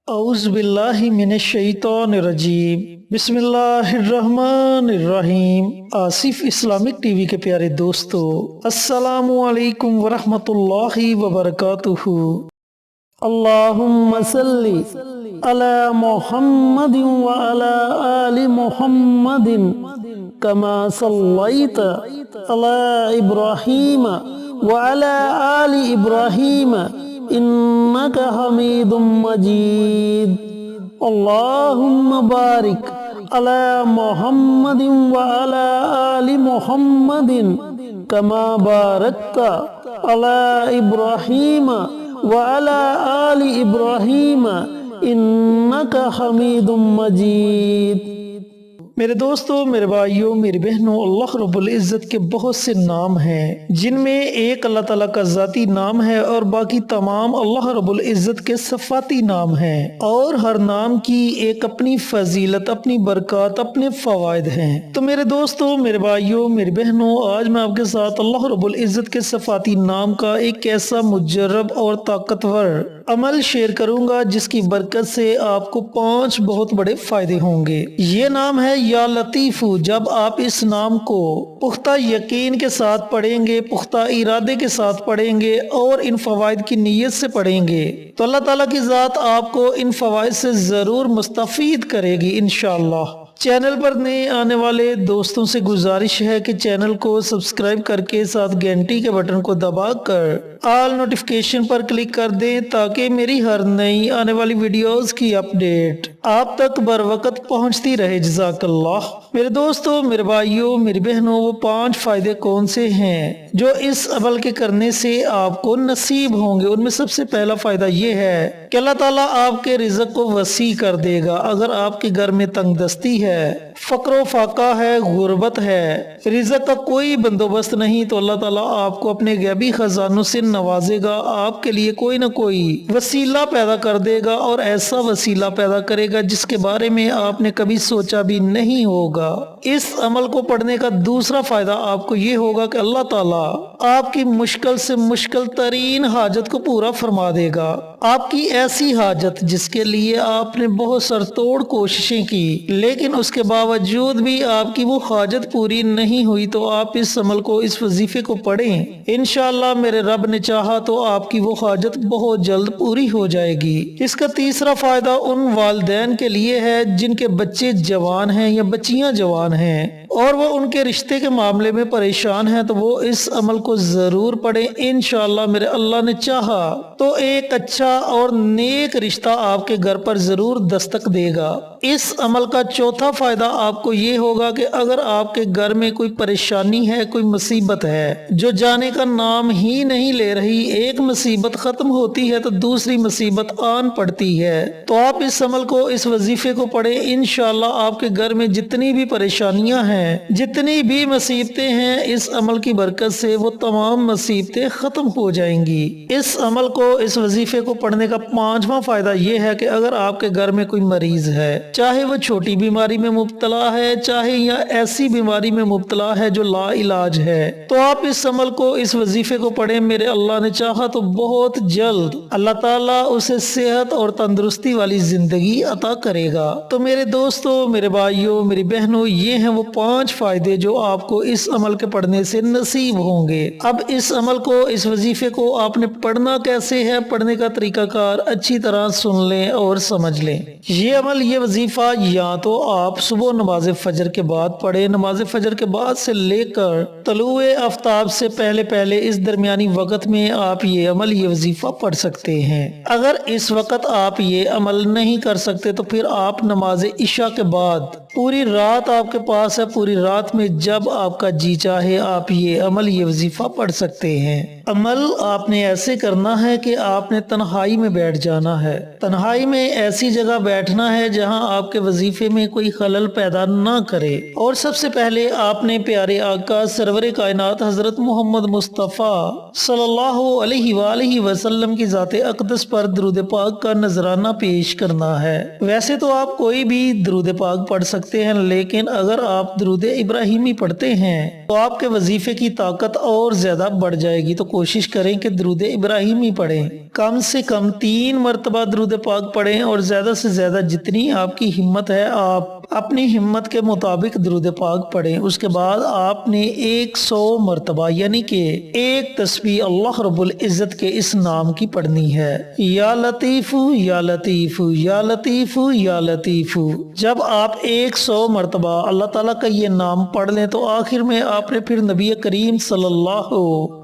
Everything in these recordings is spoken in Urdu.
اعوذ باللہ من الشیطان الرجیم بسم اللہ الرحمن الرحیم۔ آصف اسلامک ٹی وی کے پیارے دوستو، السلام علیکم ورحمۃ اللہ وبرکاتہ۔ اللہم صلی علی محمد وعلی آل محمد کما صلیت علی ابراہیم وعلی آل ابراہیم انک حمید مجید۔ اللہم بارک علی محمد وعلی آل محمد کما بارکت علی ابراہیم وعلی آل ابراہیم انک حمید مجید۔ میرے دوستو، میرے بھائیوں، میری بہنوں، اللہ رب العزت کے بہت سے نام ہیں جن میں ایک اللہ تعالیٰ کا ذاتی نام ہے اور باقی تمام اللہ رب العزت کے صفاتی نام ہیں، اور ہر نام کی ایک اپنی فضیلت، اپنی برکات، اپنے فوائد ہیں۔ تو میرے دوستو، میرے بھائیوں، میری بہنوں، آج میں آپ کے ساتھ اللہ رب العزت کے صفاتی نام کا ایک ایسا مجرب اور طاقتور عمل شیئر کروں گا جس کی برکت سے آپ کو 5 بہت بڑے فائدے ہوں گے۔ یہ نام ہے یا لطیف۔ جب آپ اس نام کو پختہ یقین کے ساتھ پڑھیں گے، پختہ ارادے کے ساتھ پڑھیں گے اور ان فوائد کی نیت سے پڑھیں گے تو اللہ تعالیٰ کی ذات آپ کو ان فوائد سے ضرور مستفید کرے گی انشاءاللہ۔ چینل پر نئے آنے والے دوستوں سے گزارش ہے کہ چینل کو سبسکرائب کر کے ساتھ گھنٹی کے بٹن کو دبا کر آل نوٹیفیکیشن پر کلک کر دیں تاکہ میری ہر نئی آنے والی ویڈیوز کی اپڈیٹ آپ تک بر وقت پہنچتی رہے۔ جزاک اللہ۔ میرے دوستو، میرے بھائیوں، میری بہنوں، وہ 5 فائدے کون سے ہیں جو اس عمل کے کرنے سے آپ کو نصیب ہوں گے؟ ان میں سب سے پہلا فائدہ یہ ہے کہ اللہ تعالیٰ آپ کے رزق کو وسیع کر دے گا۔ اگر آپ کے گھر میں تنگ دستی ہے، فقر و فاقہ ہے، غربت ہے، رزق کا کوئی بندوبست نہیں، تو اللہ تعالیٰ آپ کو اپنے غیبی خزانوں سے نوازے گا، آپ کے لیے کوئی نہ کوئی وسیلہ پیدا کر دے گا، اور ایسا وسیلہ پیدا کرے گا جس کے بارے میں آپ نے کبھی سوچا بھی نہیں ہوگا۔ اس عمل کو پڑھنے کا دوسرا فائدہ آپ کو یہ ہوگا کہ اللہ تعالیٰ آپ کی مشکل سے مشکل ترین حاجت کو پورا فرما دے گا۔ آپ کی ایسی حاجت جس کے لیے آپ نے بہت سر توڑ کوششیں کی لیکن اس کے باوجود بھی آپ کی وہ حاجت پوری نہیں ہوئی، تو آپ اس عمل کو، اس وظیفے کو پڑھیں، انشاءاللہ میرے رب نے چاہا تو آپ کی وہ حاجت بہت جلد پوری ہو جائے گی۔ اس کا تیسرا فائدہ ان والدین کے لیے ہے جن کے بچے جوان ہیں یا بچیاں جوان ہیں اور وہ ان کے رشتے کے معاملے میں پریشان ہیں، تو وہ اس عمل کو ضرور پڑھیں۔ انشاءاللہ میرے اللہ نے چاہا تو ایک اچھا اور نیک رشتہ آپ کے گھر پر ضرور دستک دے گا۔ اس عمل کا چوتھا فائدہ آپ کو یہ ہوگا کہ اگر آپ کے گھر میں کوئی پریشانی ہے، کوئی مصیبت ہے جو جانے کا نام ہی نہیں لے رہی، ایک مصیبت ختم ہوتی ہے تو دوسری مصیبت آن پڑتی ہے، تو آپ اس عمل کو، اس وظیفے کو پڑھیں۔ انشاءاللہ آپ کے گھر میں جتنی بھی پریشانیاں ہیں، جتنی بھی مصیبتیں ہیں، اس عمل کی برکت سے وہ تمام مصیبتیں ختم ہو جائیں گی۔ اس عمل کو، اس وظیفے کو پڑھنے کا 5واں فائدہ یہ ہے کہ اگر آپ کے گھر میں کوئی مریض ہے، چاہے وہ چھوٹی بیماری میں مبتلا ہے، چاہے یا ایسی بیماری میں مبتلا ہے جو لا علاج ہے، تو آپ اس عمل کو، اس وظیفے کو پڑھیں۔ میرے اللہ نے چاہا تو بہت جلد اللہ تعالیٰ اسے صحت اور تندرستی والی زندگی عطا کرے گا۔ تو میرے دوستو، میرے بھائیوں، میری بہنوں، یہ ہیں وہ 5 فائدے جو آپ کو اس عمل کے پڑھنے سے نصیب ہوں گے۔ اب اس عمل کو، اس وظیفے کو آپ نے پڑھنا کیسے ہے، پڑھنے کا طریقہ کار اچھی طرح سن لیں اور سمجھ لیں۔ یہ عمل، یہ وظیفہ یا تو آپ صبح نماز فجر کے بعد پڑھیں، نماز فجر کے بعد سے لے کر طلوع آفتاب سے پہلے پہلے اس درمیانی وقت میں آپ یہ عمل، یہ وظیفہ پڑھ سکتے ہیں۔ اگر اس وقت آپ یہ عمل نہیں کر سکتے تو پھر آپ نماز عشاء کے بعد، پوری رات آپ کے پاس ہے، پوری رات میں جب آپ کا جی چاہے آپ یہ عمل، یہ وظیفہ پڑھ سکتے ہیں۔ عمل آپ نے ایسے کرنا ہے کہ آپ نے تنہائی میں بیٹھ جانا ہے، تنہائی میں ایسی جگہ بیٹھنا ہے جہاں آپ کے وظیفے میں کوئی خلل پیدا نہ کرے، اور سب سے پہلے آپ نے پیارے آقا سرور کائنات حضرت محمد مصطفیٰ صلی اللہ علیہ وآلہ وسلم کی ذات اقدس پر درود پاک کا نذرانہ پیش کرنا ہے۔ ویسے تو آپ کوئی بھی درود پاک پڑھ سکتے ہیں، لیکن اگر آپ درود ابراہیمی پڑھتے ہیں تو آپ کے وظیفے کی طاقت اور زیادہ بڑھ جائے گی۔ تو کوشش کریں کہ درود ابراہیمی پڑھیں، کم سے کم 3 مرتبہ درود پاک پڑھیں، اور زیادہ سے زیادہ جتنی آپ کی ہمت ہے آپ اپنی ہمت کے مطابق درود پاک پڑھیں۔ اس کے بعد آپ نے 100 مرتبہ یعنی کہ ایک تسبیح اللہ رب العزت کے اس نام کی پڑھنی ہے، یا لطیف یا لطیف یا لطیف یا لطیف۔ جب آپ 100 مرتبہ اللہ تعالیٰ کا یہ نام پڑھ لیں تو آخر میں آپ نے پھر نبی کریم صلی اللہ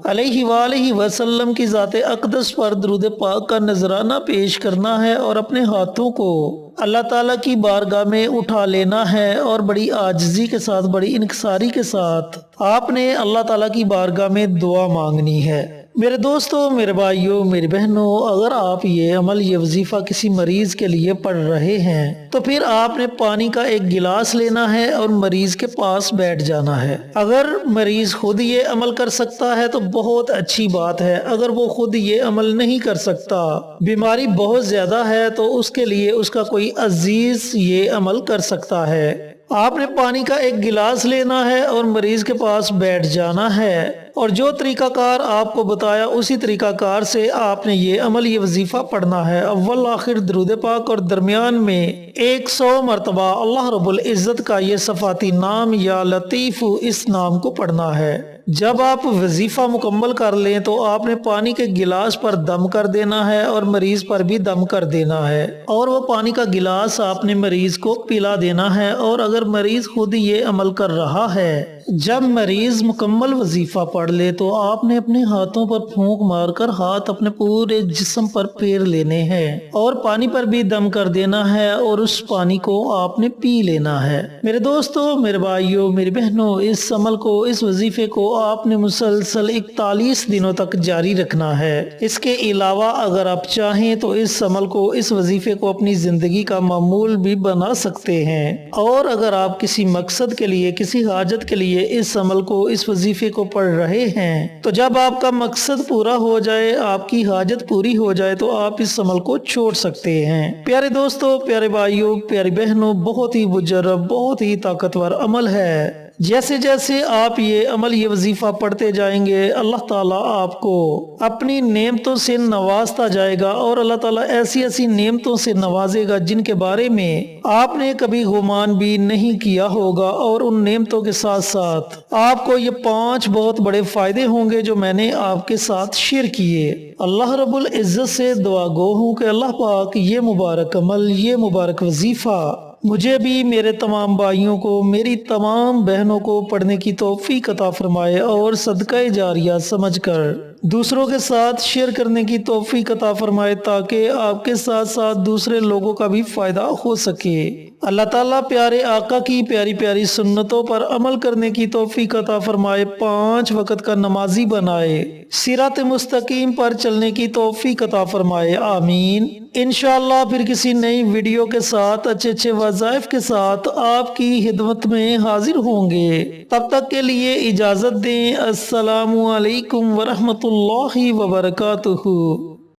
علیہ وآلہ وسلم کی ذات اقدس پر درود پاک کا نذرانہ پیش کرنا ہے، اور اپنے ہاتھوں کو اللہ تعالیٰ کی بارگاہ میں اٹھا لینا ہے، اور بڑی عاجزی کے ساتھ، بڑی انکساری کے ساتھ آپ نے اللہ تعالیٰ کی بارگاہ میں دعا مانگنی ہے۔ میرے دوستوں، میرے بھائیوں، میری بہنوں، اگر آپ یہ عمل، یہ وظیفہ کسی مریض کے لیے پڑھ رہے ہیں تو پھر آپ نے پانی کا ایک گلاس لینا ہے اور مریض کے پاس بیٹھ جانا ہے۔ اگر مریض خود یہ عمل کر سکتا ہے تو بہت اچھی بات ہے، اگر وہ خود یہ عمل نہیں کر سکتا، بیماری بہت زیادہ ہے، تو اس کے لیے اس کا کوئی عزیز یہ عمل کر سکتا ہے۔ آپ نے پانی کا ایک گلاس لینا ہے اور مریض کے پاس بیٹھ جانا ہے، اور جو طریقہ کار آپ کو بتایا اسی طریقہ کار سے آپ نے یہ عمل، یہ وظیفہ پڑھنا ہے۔ اول آخر درود پاک، اور درمیان میں 100 مرتبہ اللہ رب العزت کا یہ صفاتی نام یا لطیف، اس نام کو پڑھنا ہے۔ جب آپ وظیفہ مکمل کر لیں تو آپ نے پانی کے گلاس پر دم کر دینا ہے اور مریض پر بھی دم کر دینا ہے، اور وہ پانی کا گلاس آپ نے مریض کو پلا دینا ہے۔ اور اگر مریض خود یہ عمل کر رہا ہے، جب مریض مکمل وظیفہ پڑھ لے تو آپ نے اپنے ہاتھوں پر پھونک مار کر ہاتھ اپنے پورے جسم پر پھیر لینے ہیں، اور پانی پر بھی دم کر دینا ہے، اور اس پانی کو آپ نے پی لینا ہے۔ میرے دوستوں، میرے بھائیوں، میری بہنوں، اس عمل کو، اس وظیفے کو آپ نے مسلسل 41 دنوں تک جاری رکھنا ہے۔ اس کے علاوہ اگر آپ چاہیں تو اس عمل کو، اس وظیفے کو اپنی زندگی کا معمول بھی بنا سکتے ہیں، اور اگر آپ کسی مقصد کے لیے، کسی حاجت کے لیے اس عمل کو، اس وظیفے کو پڑھ رہے ہیں، تو جب آپ کا مقصد پورا ہو جائے، آپ کی حاجت پوری ہو جائے، تو آپ اس عمل کو چھوڑ سکتے ہیں۔ پیارے دوستوں، پیارے بھائیوں، پیاری بہنوں، بہت ہی مجرب، بہت ہی طاقتور عمل ہے۔ جیسے جیسے آپ یہ عمل، یہ وظیفہ پڑھتے جائیں گے، اللہ تعالیٰ آپ کو اپنی نعمتوں سے نوازتا جائے گا، اور اللہ تعالیٰ ایسی ایسی نعمتوں سے نوازے گا جن کے بارے میں آپ نے کبھی گمان بھی نہیں کیا ہوگا۔ اور ان نعمتوں کے ساتھ ساتھ آپ کو یہ 5 بہت بڑے فائدے ہوں گے جو میں نے آپ کے ساتھ شیئر کیے۔ اللہ رب العزت سے دعا گو ہوں کہ اللہ پاک یہ مبارک عمل، یہ مبارک وظیفہ مجھے بھی، میرے تمام بھائیوں کو، میری تمام بہنوں کو پڑھنے کی توفیق عطا فرمائے، اور صدقہ جاریہ سمجھ کر دوسروں کے ساتھ شیئر کرنے کی توفیق عطا فرمائے، تاکہ آپ کے ساتھ ساتھ دوسرے لوگوں کا بھی فائدہ ہو سکے۔ اللہ تعالیٰ پیارے آقا کی پیاری پیاری سنتوں پر عمل کرنے کی توفیق عطا فرمائے، 5 وقت کا نمازی بنائے، صراط مستقیم پر چلنے کی توفیق عطا فرمائے، آمین۔ انشاءاللہ پھر کسی نئی ویڈیو کے ساتھ، اچھے اچھے وظائف کے ساتھ آپ کی خدمت میں حاضر ہوں گے۔ تب تک کے لیے اجازت دیں۔ السلام علیکم ورحمۃ اللہ وبرکاتہ۔